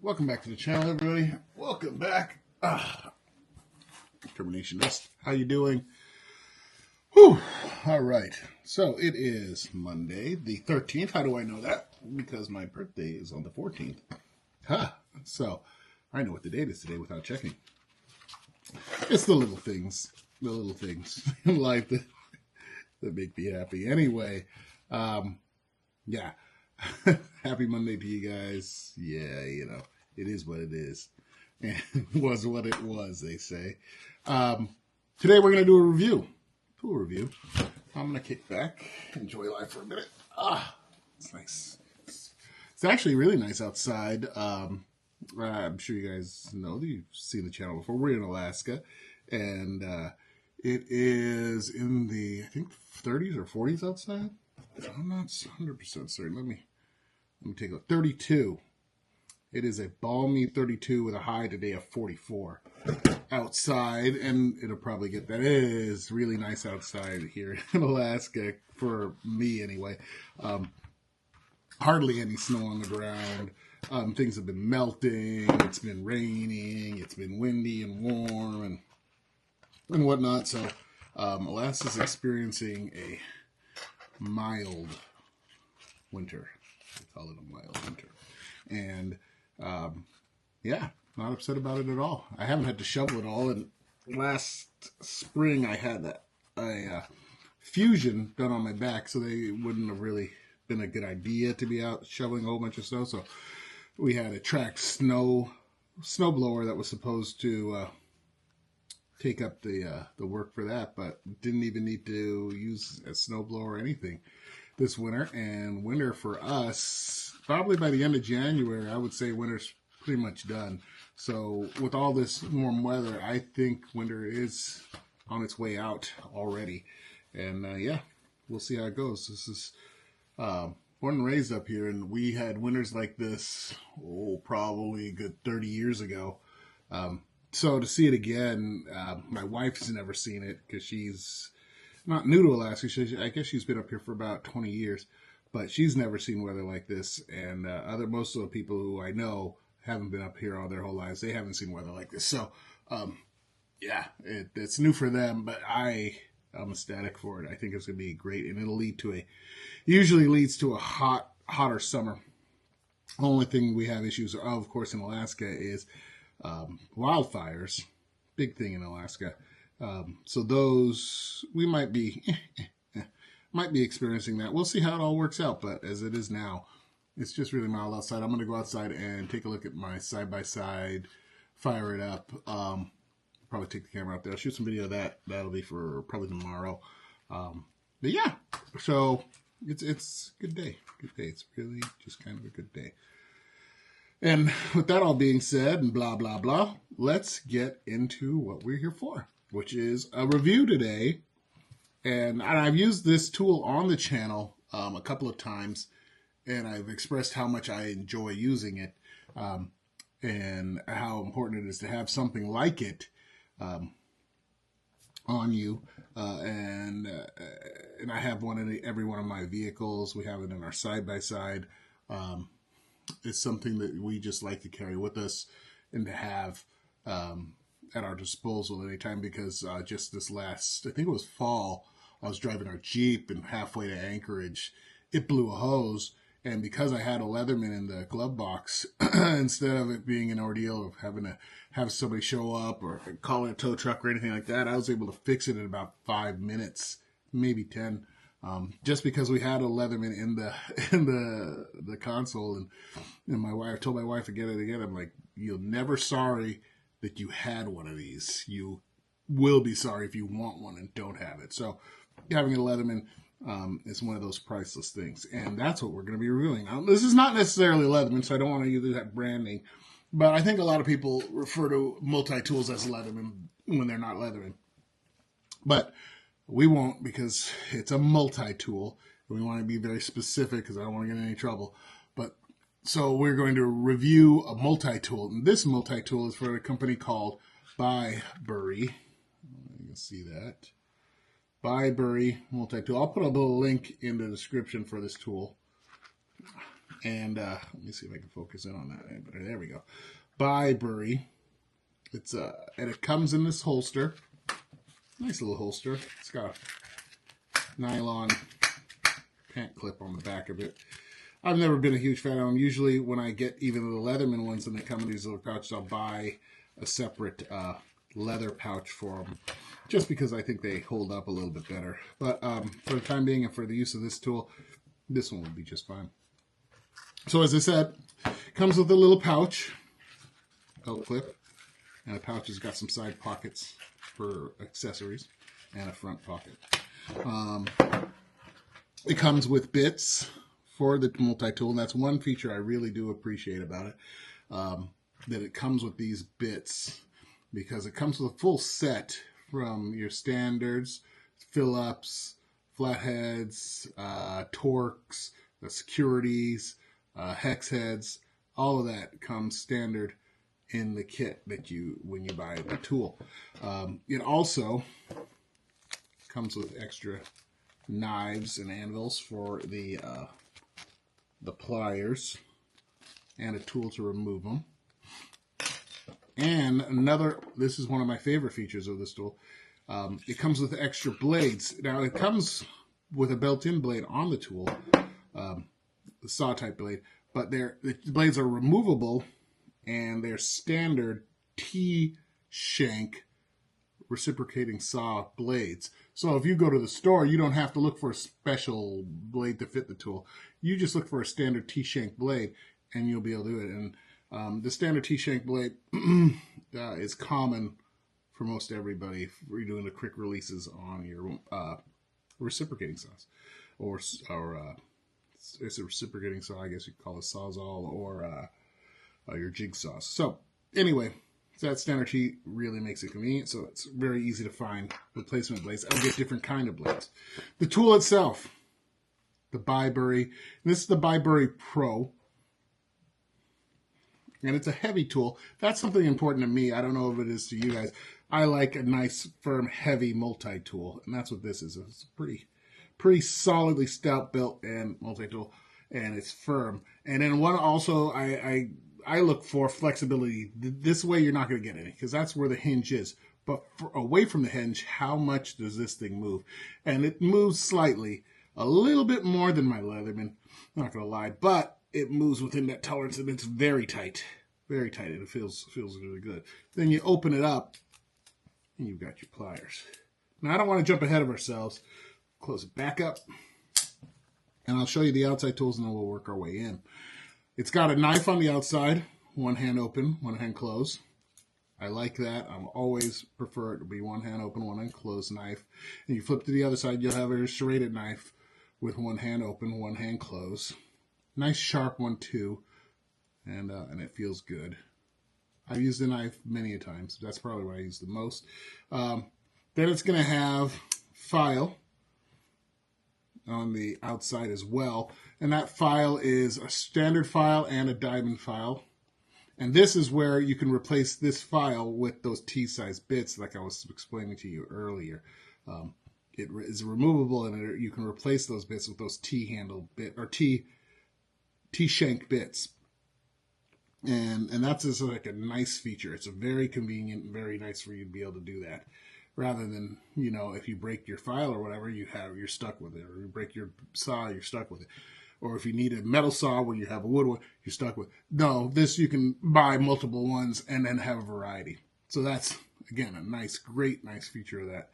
Welcome back to the channel, everybody. Welcome back. Termination Dust. How you doing? Whew. All right. So it is Monday, the 13th. How do I know that? Because my birthday is on the 14th. So I know what the date is today without checking. It's the little things in life that make me happy. Anyway, yeah. Happy Monday to you guys. Yeah, you know, it is what it is. And it was what it was, they say. Today we're going to do a review. Tool review. I'm going to kick back, enjoy life for a minute. It's nice. It's actually really nice outside. I'm sure you guys know that you've seen the channel before. We're in Alaska, and it is in the, I think, 30s or 40s outside. I'm not 100% certain. Let me take a look. 32. It is a balmy 32 with a high today of 44 outside, and it'll probably get that. It is really nice outside here in Alaska, for me anyway. Hardly any snow on the ground. Things have been melting. It's been raining. It's been windy and warm and whatnot. So Alaska's experiencing a mild winter. We call it a mild winter. And yeah, not upset about it at all. I haven't had to shovel it all. And last spring I had a fusion done on my back, so they wouldn't have really been a good idea to be out shoveling a whole bunch of snow. So we had a tracked snow blower that was supposed to take up the work for that, but didn't even need to use a snow blower or anything this winter. And winter for us, probably by the end of January, I would say winter's pretty much done. So with all this warm weather, I think winter is on its way out already. And yeah, we'll see how it goes. This is born and raised up here, and we had winters like this, probably a good 30 years ago. So to see it again, my wife's never seen it because she's not new to Alaska. I guess she's been up here for about 20 years, but she's never seen weather like this. And most of the people who I know haven't been up here all their whole lives. They haven't seen weather like this. So yeah, it's new for them, but I'm ecstatic for it. I think it's going to be great, and it'll usually leads to a hotter summer. The only thing we have issues of course, in Alaska is wildfires. Big thing in Alaska. So those, we might be experiencing that. We'll see how it all works out, but as it is now, it's just really mild outside. I'm going to go outside and take a look at my side-by-side, fire it up. Probably take the camera out there. I'll shoot some video of that. That'll be for probably tomorrow. But yeah, so it's a good day. Good day. It's really just kind of a good day. And with that all being said and blah, blah, blah, let's get into what we're here for, which is a review today. And I've used this tool on the channel a couple of times, and I've expressed how much I enjoy using it and how important it is to have something like it on you. And I have one in every one of my vehicles. We have it in our side-by-side. It's something that we just like to carry with us and to have at our disposal at any time, because just this last, I think it was fall, I was driving our Jeep, and halfway to Anchorage, it blew a hose. And because I had a Leatherman in the glove box, instead of it being an ordeal of having to have somebody show up or call in a tow truck or anything like that, I was able to fix it in about 5 minutes, maybe 10. Just because we had a Leatherman in the console, and my wife told my wife again and again, I'm like, you're never sorry that you had one of these. You will be sorry if you want one and don't have it. So having a Leatherman is one of those priceless things, and that's what we're going to be reviewing. Now, this is not necessarily Leatherman, so I don't want to use that branding, but I think a lot of people refer to multi-tools as Leatherman when they're not Leatherman. But we won't, because it's a multi-tool, and we want to be very specific because I don't want to get in any trouble. But so we're going to review a multi-tool, and this multi-tool is for a company called Bibury. You can see that. Bibury Multi Tool. I'll put a little link in the description for this tool. And let me see if I can focus in on that. There we go. Bibury. It's and it comes in this holster. Nice little holster. It's got a nylon pant clip on the back of it. I've never been a huge fan of them. Usually when I get even the Leatherman ones and they come in these little pouches, I'll buy a separate leather pouch for them, just because I think they hold up a little bit better. But for the time being and for the use of this tool, this one would be just fine. So as I said, it comes with a little pouch, belt clip, and the pouch has got some side pockets for accessories and a front pocket. It comes with bits for the multi-tool, and that's one feature I really do appreciate about it, that it comes with these bits, because it comes with a full set from your standards, fill-ups, flatheads, torques, the securities, hex heads, all of that comes standard in the kit that when you buy the tool. It also comes with extra knives and anvils for the pliers, and a tool to remove them. And this is one of my favorite features of this tool. It comes with extra blades. Now it comes with a built-in blade on the tool, the saw type blade, but the blades are removable, and they're standard T-shank reciprocating saw blades. So if you go to the store, you don't have to look for a special blade to fit the tool. You just look for a standard T-shank blade, and you'll be able to do it. And the standard T-shank blade is common for most everybody if you're doing the quick releases on your reciprocating saws, or it's a reciprocating saw, I guess you could call it a sawzall, or your jigsaws. So anyway, that standard T really makes it convenient, so it's very easy to find replacement blades. I'll get different kind of blades. The tool itself, the Bibury, this is the Bibury Pro, and it's a heavy tool. That's something important to me. I don't know if it is to you guys. I like a nice, firm, heavy multi-tool, and that's what this is. It's a pretty solidly stout built and multi-tool, and it's firm. And then one also, I look for flexibility. This way you're not going to get any, because that's where the hinge is. But away from the hinge, how much does this thing move? And it moves slightly, a little bit more than my Leatherman, not going to lie, but it moves within that tolerance, and it's very tight, and it feels really good. Then you open it up, and you've got your pliers. Now I don't want to jump ahead of ourselves. Close it back up, and I'll show you the outside tools, and then we'll work our way in. It's got a knife on the outside, one hand open, one hand closed. I like that. I always prefer it to be one hand open, one hand closed knife. And you flip to the other side, you'll have a serrated knife with one hand open, one hand closed. Nice sharp one too, and it feels good. I've used the knife many a times. That's probably what I use the most. Then it's going to have file on the outside as well, and that file is a standard file and a diamond file, and this is where you can replace this file with those T-size bits like I was explaining to you earlier. It is removable, and you can replace those bits with those T-handle bit or T-shank bits, and that's just like a nice feature. It's a very convenient and very nice for you to be able to do that, rather than, if you break your file or whatever, you're stuck with it, or you break your saw, you're stuck with it, or if you need a metal saw where you have a wood one, you're stuck with it. No, this you can buy multiple ones and then have a variety. So that's, again, a nice feature of that.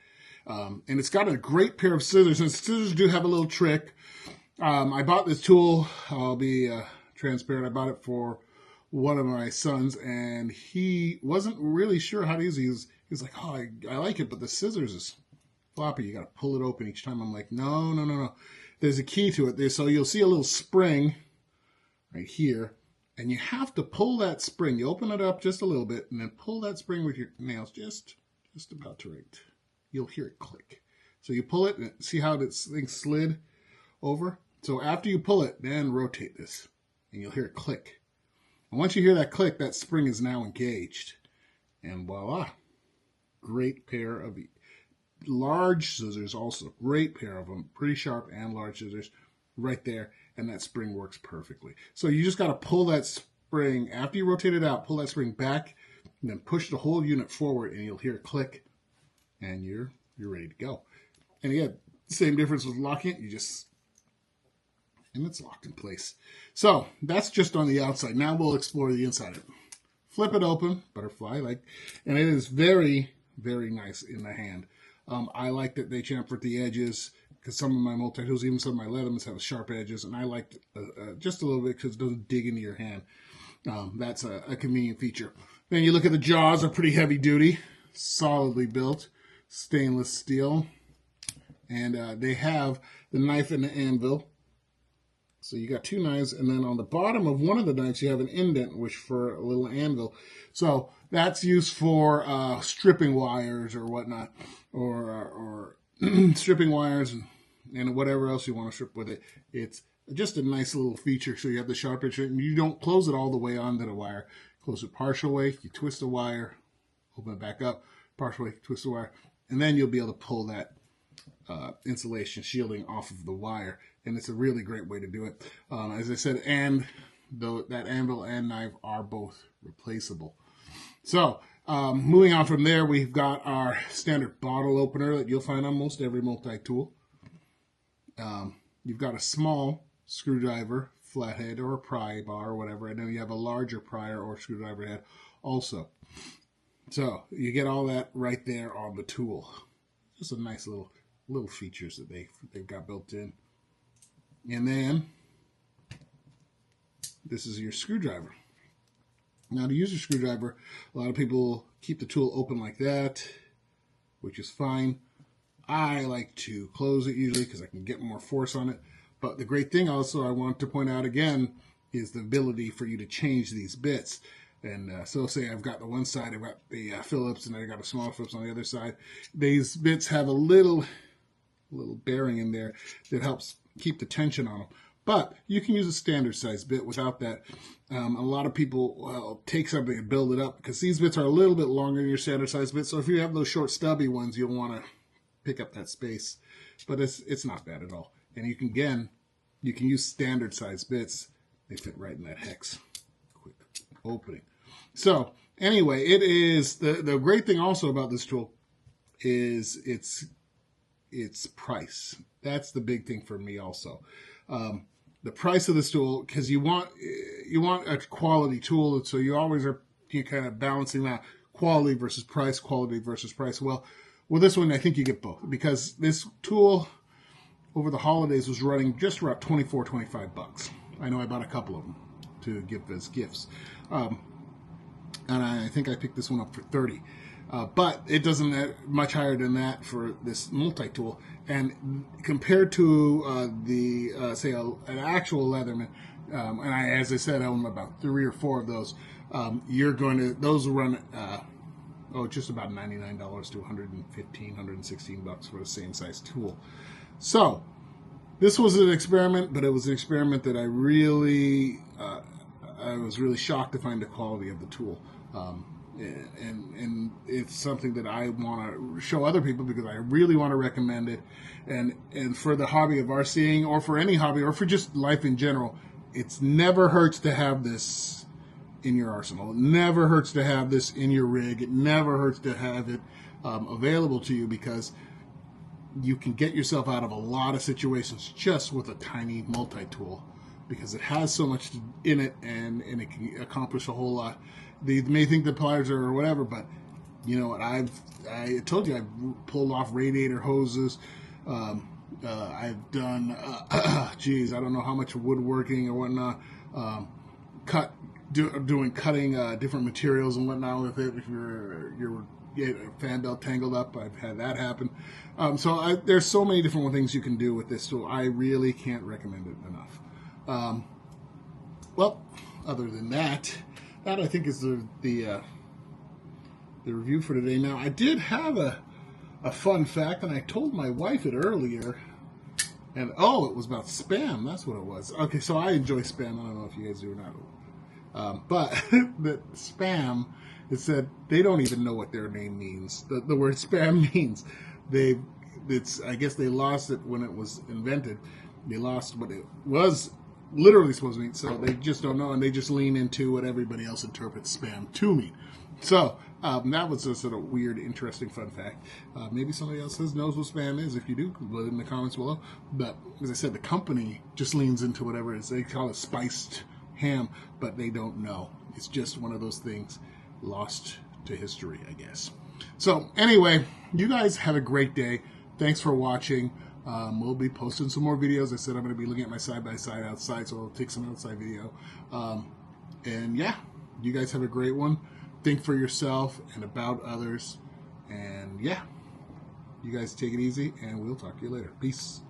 And it's got a great pair of scissors, and scissors do have a little trick. I bought this tool, I'll be transparent, I bought it for one of my sons, and he wasn't really sure how to use it. He was like, oh, I like it, but the scissors is floppy. You got to pull it open each time. I'm like, no. There's a key to it. So you'll see a little spring right here, and you have to pull that spring. You open it up just a little bit, and then pull that spring with your nails just about to right. You'll hear it click. So you pull it, and see how this thing slid over? So after you pull it, then rotate this, and you'll hear it click. And once you hear that click, that spring is now engaged. And voila. Great pair of large scissors also. Great pair of them. Pretty sharp and large scissors right there. and that spring works perfectly. So you just got to pull that spring, after you rotate it out, pull that spring back, and then push the whole unit forward, and you'll hear a click, and you're ready to go. And again, same difference with locking it, and it's locked in place. So that's just on the outside. Now we'll explore the inside of it. Flip it open, butterfly, and it is very, very nice in the hand. I like that they chamfered the edges, because some of my multi-tools, even some of my Leathermans, have sharp edges, and I liked just a little bit because it doesn't dig into your hand. That's a convenient feature. Then you look at the jaws, are pretty heavy duty, solidly built, stainless steel, and they have the knife and the anvil. So you got two knives, and then on the bottom of one of the knives you have an indent, which for a little anvil. So that's used for stripping wires or whatnot, or stripping wires and whatever else you want to strip with it. It's just a nice little feature. So you have the sharp edge, and you don't close it all the way onto the wire. Close it partial way, you twist the wire, open it back up, partial way, twist the wire, and then you'll be able to pull that insulation shielding off of the wire. And it's a really great way to do it. As I said, and that anvil and knife are both replaceable. So moving on from there, we've got our standard bottle opener that you'll find on most every multi-tool. You've got a small screwdriver, flathead, or a pry bar, or whatever. And then you have a larger pry or screwdriver head also. So you get all that right there on the tool. Just a nice little features that they've got built in. And then this is your screwdriver. Now, to use a screwdriver, a lot of people keep the tool open like that, which is fine. I like to close it usually because I can get more force on it. But the great thing also I want to point out again is the ability for you to change these bits. And so say I've got the one side, I've got the Phillips, and I got a smaller Phillips on the other side. These bits have a little bearing in there that helps keep the tension on them. But you can use a standard size bit without that. A lot of people take something and build it up because these bits are a little bit longer than your standard size bit. So if you have those short stubby ones, you'll want to pick up that space. But it's not bad at all. And you can use standard size bits. They fit right in that hex. Quick opening. So anyway, it is the great thing also about this tool is its price. That's the big thing for me also. The price of this tool, because you want a quality tool, so you always are kind of balancing that quality versus price, quality versus price. Well, with this one, I think you get both, because this tool over the holidays was running just about $24-25. I know I bought a couple of them to give as gifts, and I think I picked this one up for $30. But it doesn't much higher than that for this multi-tool. And compared to say an actual Leatherman, and as I said, I own about 3 or 4 of those. Those will run just about $99 to $115, $116 for the same size tool. So this was an experiment, but it was an experiment that I was really shocked to find the quality of the tool. And it's something that I want to show other people because I really want to recommend it. And for the hobby of RCing, or for any hobby, or for just life in general, it's never hurts to have this in your arsenal. It never hurts to have this in your rig. It never hurts to have it available to you, because you can get yourself out of a lot of situations just with a tiny multi-tool, because it has so much in it and it can accomplish a whole lot. They may think the pliers are or whatever, but you know what? I told you I've pulled off radiator hoses. I've done, geez, I don't know how much woodworking or whatnot. Cutting different materials and whatnot with it. If your fan belt tangled up, I've had that happen. There's so many different things you can do with this tool. I really can't recommend it enough. Well, other than that I think is the review for today. Now, I did have a fun fact, and I told my wife it earlier, and it was about spam. That's what it was. Okay, so I enjoy spam. I don't know if you guys do or not. But the spam, it said they don't even know what their name means. The word spam means. I guess they lost it when it was invented. They lost what it was literally supposed to mean. So they just don't know, and they just lean into what everybody else interprets spam to mean. So that was a sort of weird, interesting fun fact. Maybe somebody else knows what spam is. If you do, put it in the comments below. But as I said, the company just leans into whatever it is. They call it spiced ham, but they don't know. It's just one of those things lost to history, I guess. So anyway, you guys have a great day. Thanks for watching. We'll be posting some more videos. I said I'm going to be looking at my side-by-side outside, so I'll take some outside video. And yeah, you guys have a great one. Think for yourself and about others. And yeah, you guys take it easy, and we'll talk to you later. Peace.